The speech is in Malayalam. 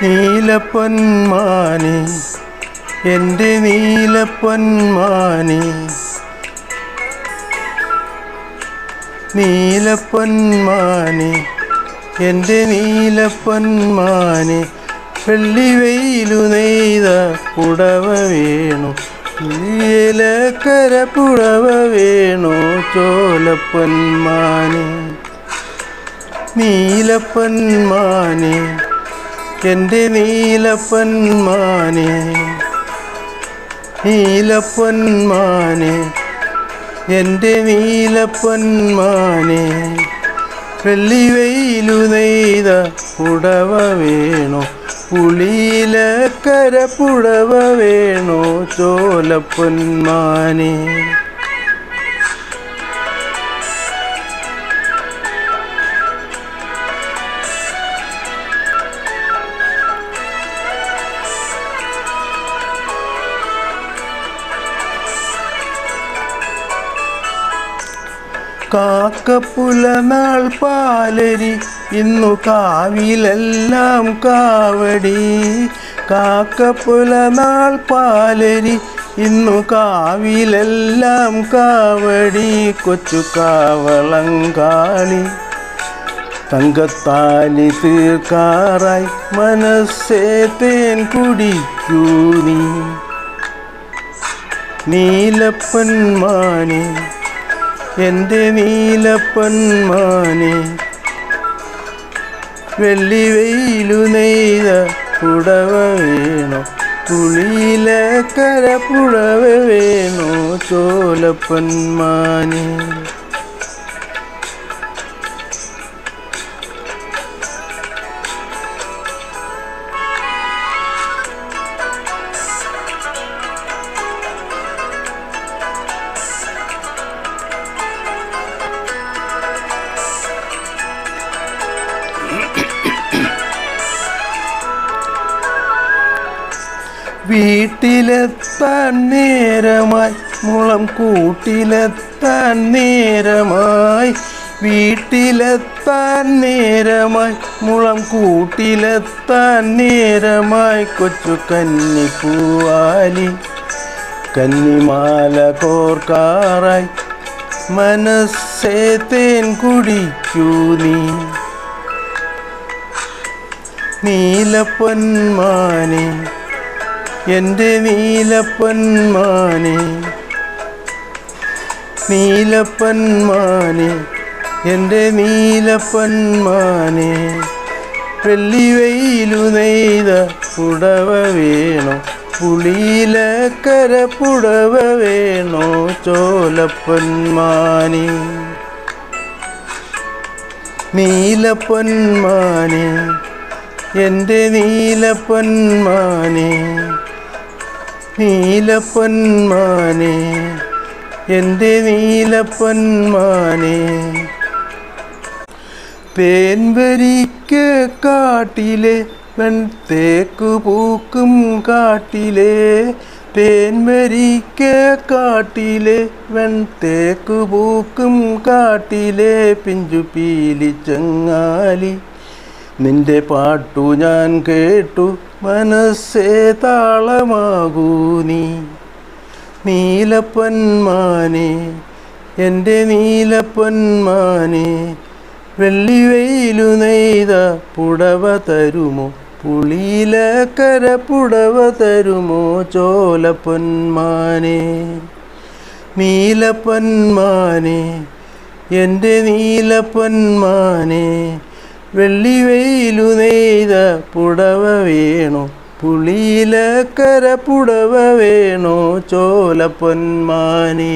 നീലപ്പൊന്മാനെ എൻ്റെ നീലപ്പൊന്മാനെ നീലപ്പൊന്മാനെ എൻ്റെ നീലപ്പൊന്മാനെ വെള്ളിവെയിലു നെയ്ത പുടവ വേണു നീലക്കര പുടവ വേണു ചോലപ്പൊന്മാനെ നീലപ്പൊന്മാനെ എൻ്റെ നീലപ്പൊന്മാനെ നീലപ്പൊന്മാനെ എൻ്റെ നീലപ്പൊന്മാനെ വെള്ളിവെയിലു നെയ്ത പുടവ വേണോ പുളിയിലക്കര പുടവ വേണോ ചോലപ്പൊന്മാനെ കാക്കപ്പുലനാൾ പാലരി ഇന്നു കാവിലെല്ലാം കാവടി കാക്കപ്പുലനാൾ പാലരി ഇന്നു കാവിലെല്ലാം കാവടി കൊച്ചു കാവളങ്കാളി തങ്കത്താലി തീർക്കാറായി മനസ്സേ തേൻ കുടിക്കൂ നീ നീലപ്പൊന്മാനെ എൻ്റെ നീലപ്പൊന്മാനെ വെള്ളിവെയിലു നെയ്ത പുടവ വേണോ പുളിയിലക്കര പുടവ വേണോ ചോലപ്പൊന്മാനെ വീട്ടിലെത്താൻ നേരമായി മുളം കൂട്ടിലെത്താൻ നേരമായി വീട്ടിലെത്താൻ നേരമായി മുളം കൂട്ടിലെത്താൻ നേരമായി കൊച്ചു കന്നിപ്പൂവാലി കന്നിമാല കോർക്കാറായി മനസ്സേ തേൻ കുടിക്കൂ നീ നീലപ്പൊന്മാനെ എൻ്റെ നീലപ്പൊന്മാനെ നീലപ്പൊന്മാനെ എൻ്റെ നീലപ്പൊന്മാനെ വെള്ളിവെയിലു നെയ്ത പുടവ വേണോ പുളിയിലക്കര പുടവ വേണോ ചോലപ്പൊന്മാനെ നീലപ്പൊന്മാനെ എൻ്റെ നീലപ്പൊന്മാനെ നീലപ്പൊന്മാനെ എൻ്റെ നീലപ്പൊന്മാനെ തേൻവരിക്ക കാട്ടിലെ വെൺതേക്കു പൂക്കും കാട്ടിലെ തേൻവരിക്ക കാട്ടിലെ വെൺതേക്കു പൂക്കും കാട്ടിലെ പിഞ്ചു പീലി ചങ്ങാലി നിന്റെ പാട്ടു ഞാൻ കേട്ടു മനസ്സേ താളമാകൂ നീ നീലപ്പൊന്മാനെ എൻ്റെ നീലപ്പൊന്മാനെ വെള്ളിവെയിലു നെയ്ത പുടവ തരുമോ പുളിയിലക്കര പുടവ തരുമോ ചോലപ്പൊന്മാനെ നീലപ്പൊന്മാനെ എൻ്റെ നീലപ്പൊന്മാനെ വെള്ളിവെയിലു നെയ്ത പുടവ വേണോ പുളിയിലക്കര പുടവ വേണോ ചോലപ്പൊന്മാനെ